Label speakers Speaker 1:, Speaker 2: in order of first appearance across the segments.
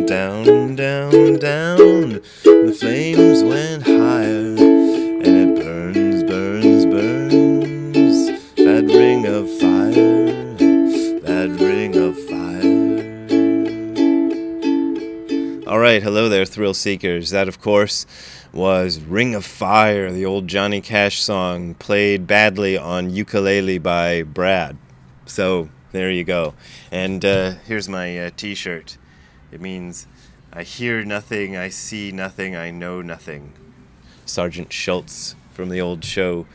Speaker 1: went down, down, down. The flames went higher, and it burns, burns, burns. That ring of fire, that ring of fire. All right, hello there, thrill seekers. That, of course, was Ring of Fire, the old Johnny Cash song, played badly on ukulele by Brad. So there you go. And here's my t-shirt. It means, I hear nothing, I see nothing, I know nothing. Sergeant Schultz from the old show,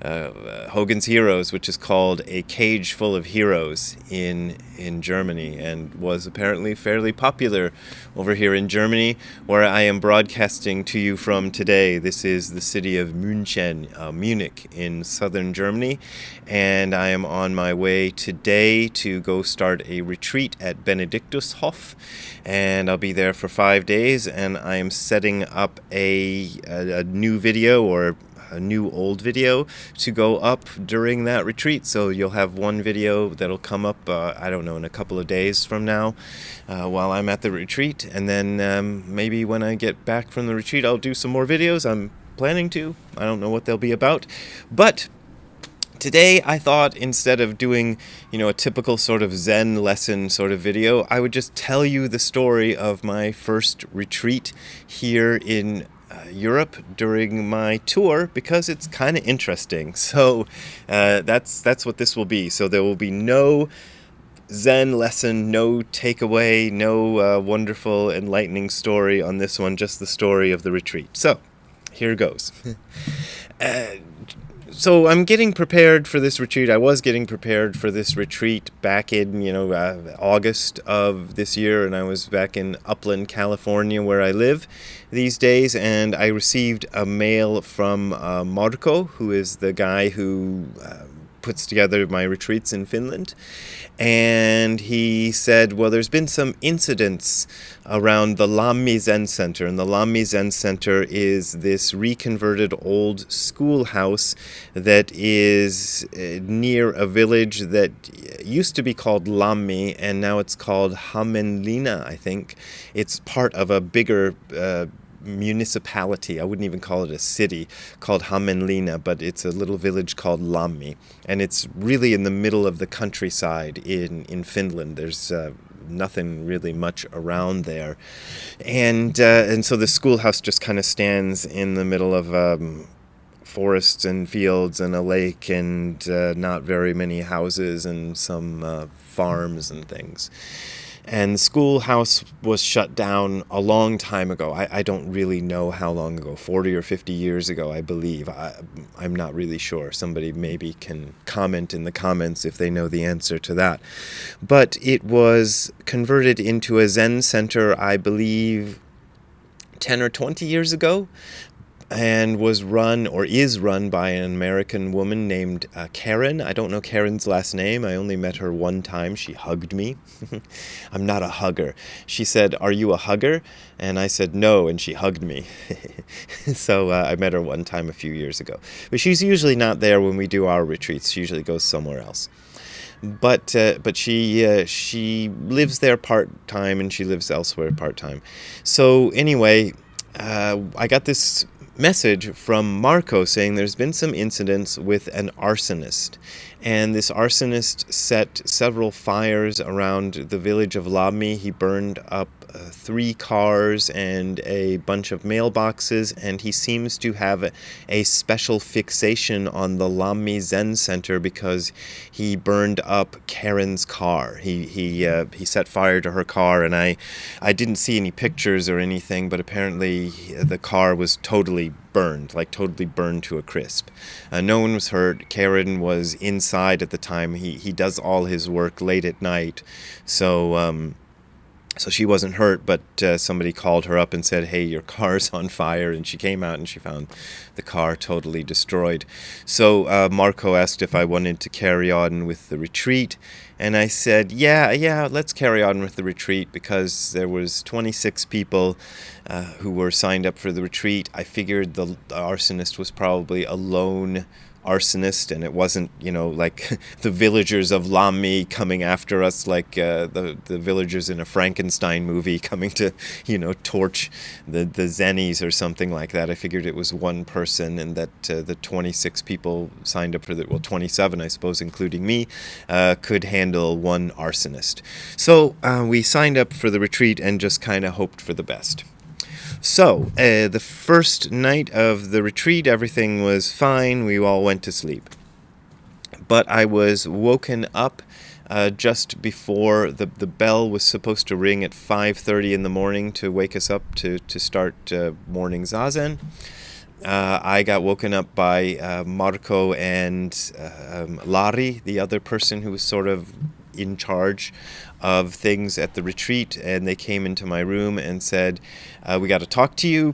Speaker 1: Hogan's Heroes, which is called A Cage Full of Heroes in Germany, and was apparently fairly popular over here in Germany, where I am broadcasting to you from today. This is the city of Munich in southern Germany, and I am on my way today to go start a retreat at BENEDIKTUSHOF, and I'll be there for 5 days, and I am setting up a new video, or a new old video, to go up during that retreat. So you'll have one video that'll come up, I don't know, in a couple of days from now while I'm at the retreat. And then maybe when I get back from the retreat, I'll do some more videos. I'm planning to. I don't know what they'll be about. But today I thought, instead of doing, a typical sort of Zen lesson sort of video, I would just tell you the story of my first retreat here in Europe during my tour, because it's kind of interesting. So that's what this will be. So there will be no Zen lesson, no takeaway, no wonderful enlightening story on this one, just the story of the retreat. So here goes. So I'm getting prepared for this retreat. I was getting prepared for this retreat back in, August of this year, and I was back in Upland, California, where I live these days, and I received a mail from Marco, who is the guy who puts together my retreats in Finland, and he said, well, there's been some incidents around the Lammi Zen Center, and the Lammi Zen Center is this reconverted old schoolhouse that is near a village that used to be called Lammi, and now it's called Hämeenlinna, I think. It's part of a bigger municipality. I wouldn't even call it a city, called Hämeenlinna, but it's a little village called Lammi, and it's really in the middle of the countryside in Finland. There's nothing really much around there, and so the schoolhouse just kind of stands in the middle of forests and fields and a lake, and not very many houses and some farms and things. And the schoolhouse was shut down a long time ago. I don't really know how long ago, 40 or 50 years ago, I believe. I'm not really sure. Somebody maybe can comment in the comments if they know the answer to that. But it was converted into a Zen center, I believe, 10 or 20 years ago, and was run, or is run, by an American woman named Karen. I don't know Karen's last name. I only met her one time. She hugged me. I'm not a hugger. She said, "Are you a hugger?" And I said, "No," and she hugged me. So I met her one time a few years ago. But she's usually not there when we do our retreats. She usually goes somewhere else. But she lives there part-time, and she lives elsewhere part-time. So anyway, I got this message from Marco saying there's been some incidents with an arsonist, and this arsonist set several fires around the village of Lammi. He burned up 3 cars and a bunch of mailboxes, and he seems to have a special fixation on the Lammi Zen Center because he burned up Karen's car. He set fire to her car, and I didn't see any pictures or anything, but apparently the car was totally burned to a crisp. No one was hurt. Karen was inside at the time. He does all his work late at night, so she wasn't hurt, but somebody called her up and said, "Hey, your car's on fire," and she came out and she found the car totally destroyed. So Marco asked if I wanted to carry on with the retreat, and I said, yeah, let's carry on with the retreat, because there was 26 people who were signed up for the retreat. I figured the arsonist was probably a lone arsonist, and it wasn't, like the villagers of Lammi coming after us, like the villagers in a Frankenstein movie coming to, torch the zennies or something like that. I figured it was one person, and that the 26 people signed up for 27, I suppose, including me, could handle one arsonist. So we signed up for the retreat and just kind of hoped for the best. So, the first night of the retreat, everything was fine. We all went to sleep. But I was woken up just before the bell was supposed to ring at 5:30 in the morning to wake us up to start morning zazen. I got woken up by Marco and Lari, the other person who was sort of in charge of things at the retreat, and they came into my room and said, we got to talk to you.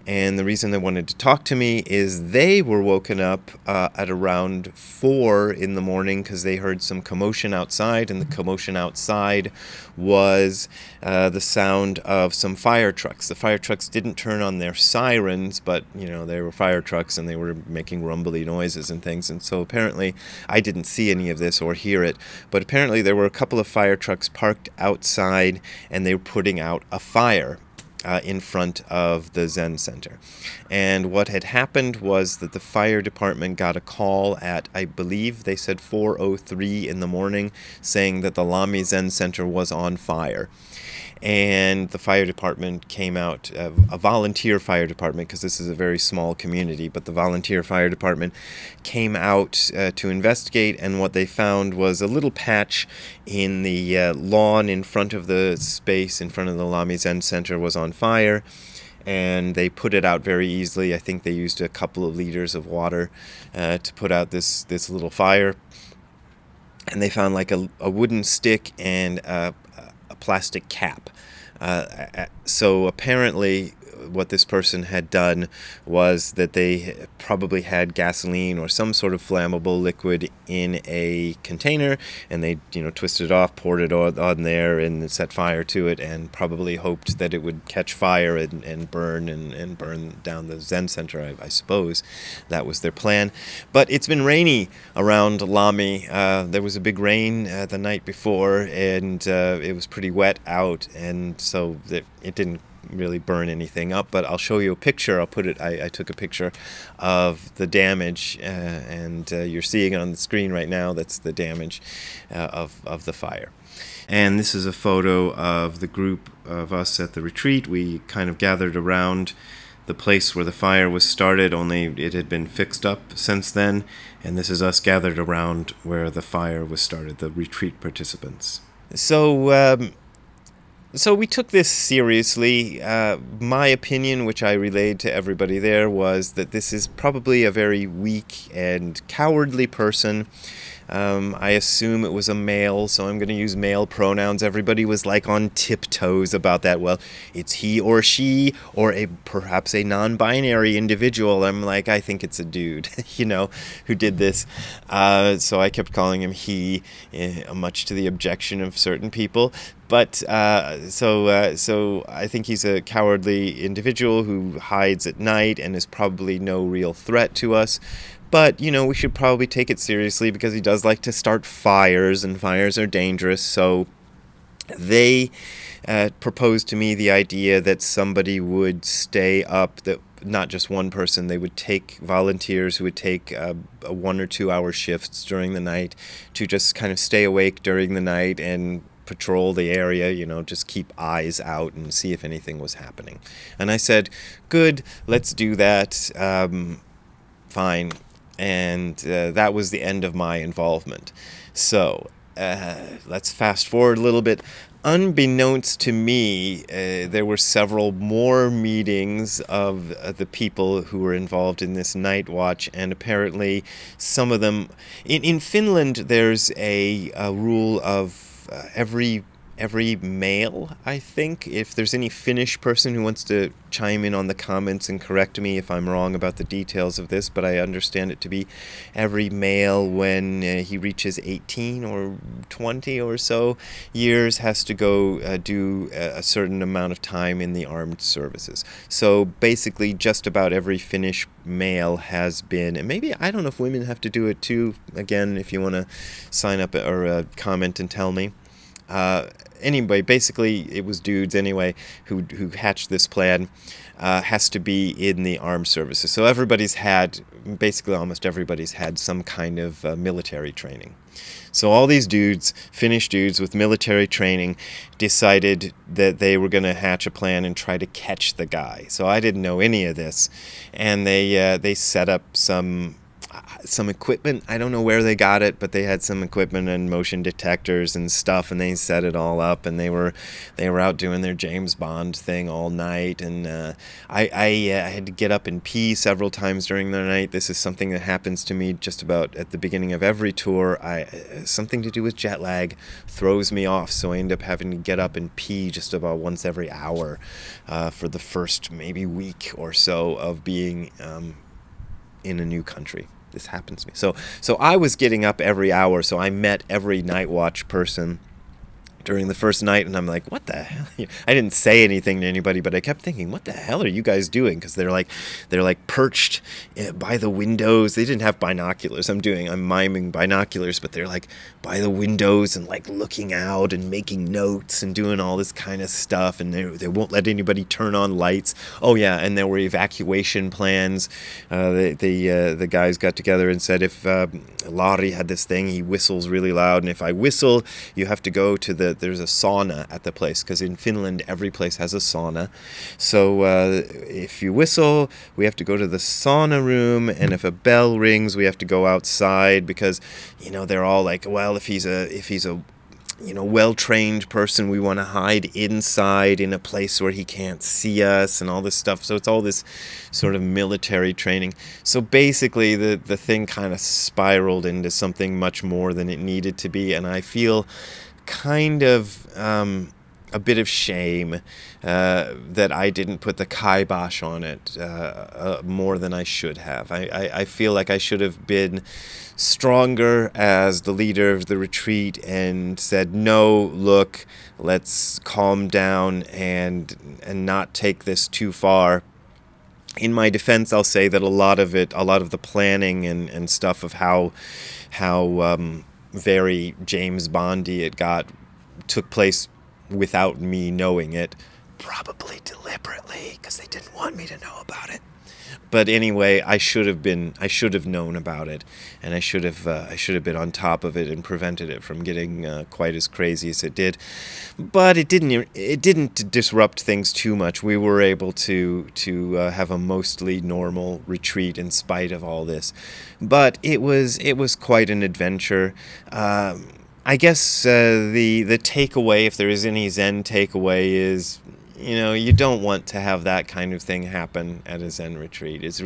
Speaker 1: And the reason they wanted to talk to me is they were woken up at around 4 in the morning because they heard some commotion outside, and the commotion outside was the sound of some fire trucks. The fire trucks didn't turn on their sirens, but they were fire trucks and they were making rumbly noises and things. And so apparently, I didn't see any of this or hear it, but apparently there were a couple of fire trucks parked outside, and they were putting out a fire in front of the Zen Center. And what had happened was that the fire department got a call at, I believe they said 4:03 in the morning, saying that the Lammi Zen Center was on fire. And the fire department came out, a volunteer fire department, because this is a very small community, but the volunteer fire department came out to investigate, and what they found was a little patch in the lawn in front of the space, in front of the Lammi Zen Center, was on fire. And they put it out very easily. I think they used a couple of liters of water to put out this little fire. And they found like a wooden stick and a plastic cap. So apparently what this person had done was that they probably had gasoline or some sort of flammable liquid in a container, and they twisted it off, poured it on there, and set fire to it, and probably hoped that it would catch fire and burn down the Zen Center. I suppose that was their plan. But it's been rainy around Lammi. There was a big rain the night before, and it was pretty wet out, and so it didn't really burn anything up, but I'll show you a picture. I took a picture of the damage, and you're seeing it on the screen right now. That's the damage of the fire. And this is a photo of the group of us at the retreat. We kind of gathered around the place where the fire was started, only it had been fixed up since then, and this is us gathered around where the fire was started, the retreat participants. So we took this seriously. My opinion, which I relayed to everybody there, was that this is probably a very weak and cowardly person. I assume it was a male, so I'm going to use male pronouns. Everybody was like on tiptoes about that. Well, it's he or she, or perhaps a non-binary individual. I'm like, I think it's a dude, who did this. So I kept calling him he, much to the objection of certain people. But so I think he's a cowardly individual who hides at night and is probably no real threat to us. But, we should probably take it seriously because he does like to start fires, and fires are dangerous. So they proposed to me the idea that somebody would stay up, that not just one person, they would take volunteers who would take 1 or 2 hour shifts during the night to just kind of stay awake during the night and patrol the area, just keep eyes out and see if anything was happening. And I said, good, let's do that. Fine. And that was the end of my involvement. So let's fast forward a little bit. Unbeknownst to me, there were several more meetings of the people who were involved in this night watch, and apparently some of them... In Finland, there's a rule of every every male, I think. If there's any Finnish person who wants to chime in on the comments and correct me if I'm wrong about the details of this, but I understand it to be every male when he reaches 18 or 20 or so years has to go do a certain amount of time in the armed services. So basically just about every Finnish male has been, and maybe, I don't know if women have to do it too. Again, if you want to sign up or comment and tell me. Anyway, basically, it was dudes anyway who hatched this plan. Has to be in the armed services. So basically almost everybody's had some kind of military training. So all these dudes, Finnish dudes with military training, decided that they were going to hatch a plan and try to catch the guy. So I didn't know any of this, and they set up some equipment. I don't know where they got it, but they had some equipment and motion detectors and stuff, and they set it all up, and they were out doing their James Bond thing all night, and I had to get up and pee several times during the night. This is something that happens to me just about at the beginning of every tour. Something to do with jet lag throws me off, so I end up having to get up and pee just about once every hour for the first maybe week or so of being in a new country. This happens to me. So I was getting up every hour, so I met every night watch person during the first night, and I'm like, what the hell? I didn't say anything to anybody, but I kept thinking, what the hell are you guys doing? Because they're like perched by the windows. They didn't have binoculars. I'm miming binoculars, but they're like by the windows and like looking out and making notes and doing all this kind of stuff, and they won't let anybody turn on lights. Oh yeah, and there were evacuation plans. The guys got together and said, if Lari had this thing, he whistles really loud, and if I whistle, you have to go to there's a sauna at the place, because in Finland every place has a sauna. So if you whistle, we have to go to the sauna room, and if a bell rings, we have to go outside, because they're all like, well, if he's a well-trained person, we want to hide inside in a place where he can't see us and all this stuff. So it's all this sort of military training. So basically the thing kind of spiraled into something much more than it needed to be, and I feel kind of a bit of shame that I didn't put the kibosh on it more than I should have. I feel like I should have been stronger as the leader of the retreat and said, no, look, let's calm down and not take this too far. In my defense, I'll say that a lot of the planning and stuff of how very James Bondy it took place without me knowing it, probably deliberately, because they didn't want me to know about it. But anyway, I should have known about it, and I should have been on top of it and prevented it from getting quite as crazy as it did. But it didn't disrupt things too much. We were able to have a mostly normal retreat in spite of all this. But it was quite an adventure. I guess the takeaway, if there is any Zen takeaway, is you don't want to have that kind of thing happen at a Zen retreat. It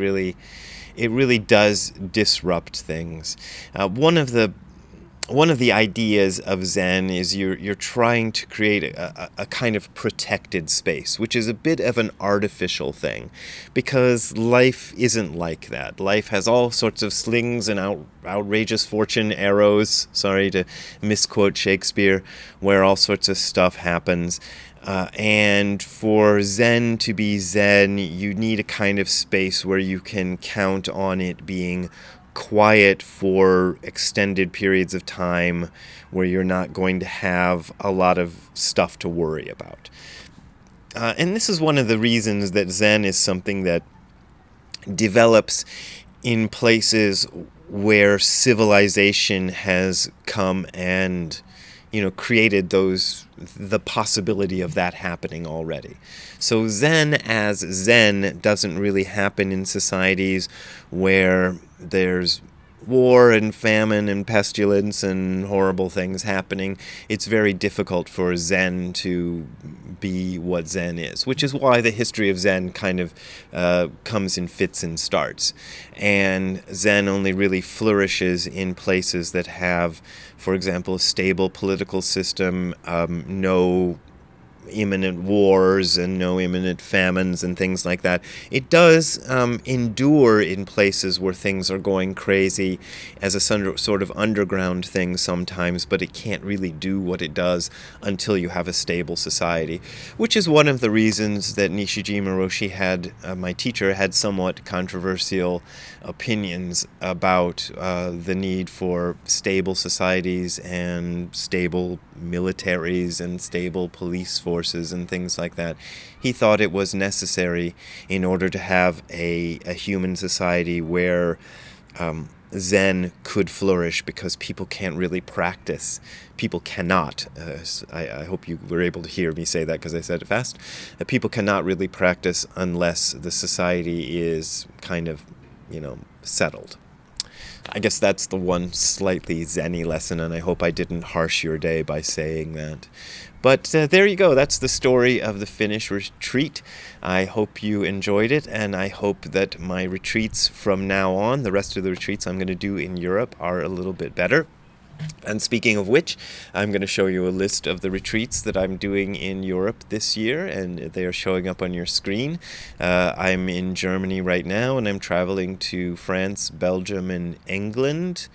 Speaker 1: really does disrupt things. One of the ideas of Zen is you're trying to create a kind of protected space, which is a bit of an artificial thing, because life isn't like that. Life has all sorts of slings and outrageous fortune arrows, sorry to misquote Shakespeare, where all sorts of stuff happens. And for Zen to be Zen, you need a kind of space where you can count on it being quiet for extended periods of time, where you're not going to have a lot of stuff to worry about. And this is one of the reasons that Zen is something that develops in places where civilization has come and created the possibility of that happening already. So Zen as Zen doesn't really happen in societies where there's war and famine and pestilence and horrible things happening, it's very difficult for Zen to be what Zen is, which is why the history of Zen kind of comes in fits and starts. And Zen only really flourishes in places that have, for example, a stable political system, no imminent wars and no imminent famines and things like that. It does endure in places where things are going crazy as a sort of underground thing sometimes, but it can't really do what it does until you have a stable society, which is one of the reasons that Nishijima Roshi had, my teacher, had somewhat controversial opinions about the need for stable societies and stable militaries and stable police forces and things like that. He thought it was necessary in order to have a human society where Zen could flourish, because people can't really practice. People cannot. I hope you were able to hear me say that because I said it fast. People cannot really practice unless the society is kind of, settled. I guess that's the one slightly Zen-y lesson, and I hope I didn't harsh your day by saying that. But there you go. That's the story of the Finnish retreat. I hope you enjoyed it, and I hope that my retreats from now on, the rest of the retreats I'm going to do in Europe, are a little bit better. And speaking of which, I'm going to show you a list of the retreats that I'm doing in Europe this year, and they are showing up on your screen. I'm in Germany right now, and I'm traveling to France, Belgium, and England.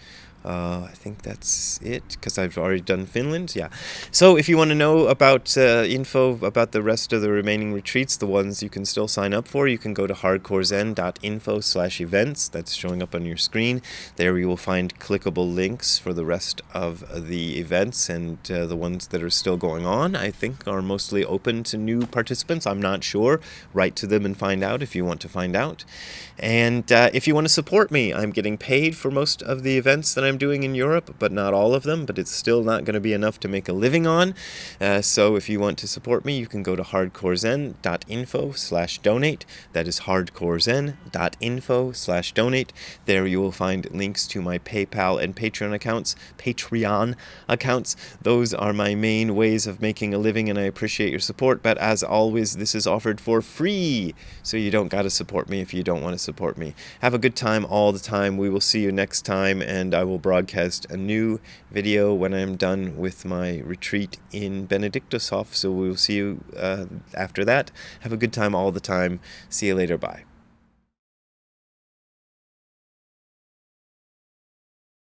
Speaker 1: I think that's it, because I've already done Finland. Yeah. So if you want to know about info about the rest of the remaining retreats, the ones you can still sign up for, you can go to hardcorezen.info/events. That's showing up on your screen. There you will find clickable links for the rest of the events, and the ones that are still going on, I think, are mostly open to new participants. I'm not sure. Write to them and find out if you want to find out. And if you want to support me, I'm getting paid for most of the events that I'm doing in Europe, but not all of them, but it's still not going to be enough to make a living on. So if you want to support me, you can go to hardcorezen.info/donate. That is hardcorezen.info/donate. There you will find links to my PayPal and Patreon accounts. Those are my main ways of making a living, and I appreciate your support. But as always, this is offered for free, so you don't got to support me if you don't want to support me. Have a good time all the time. We will see you next time, and I will broadcast a new video when I'm done with my retreat in BENEDIKTUSHOF. So we will see you after that. Have a good time all the time. See you later. Bye.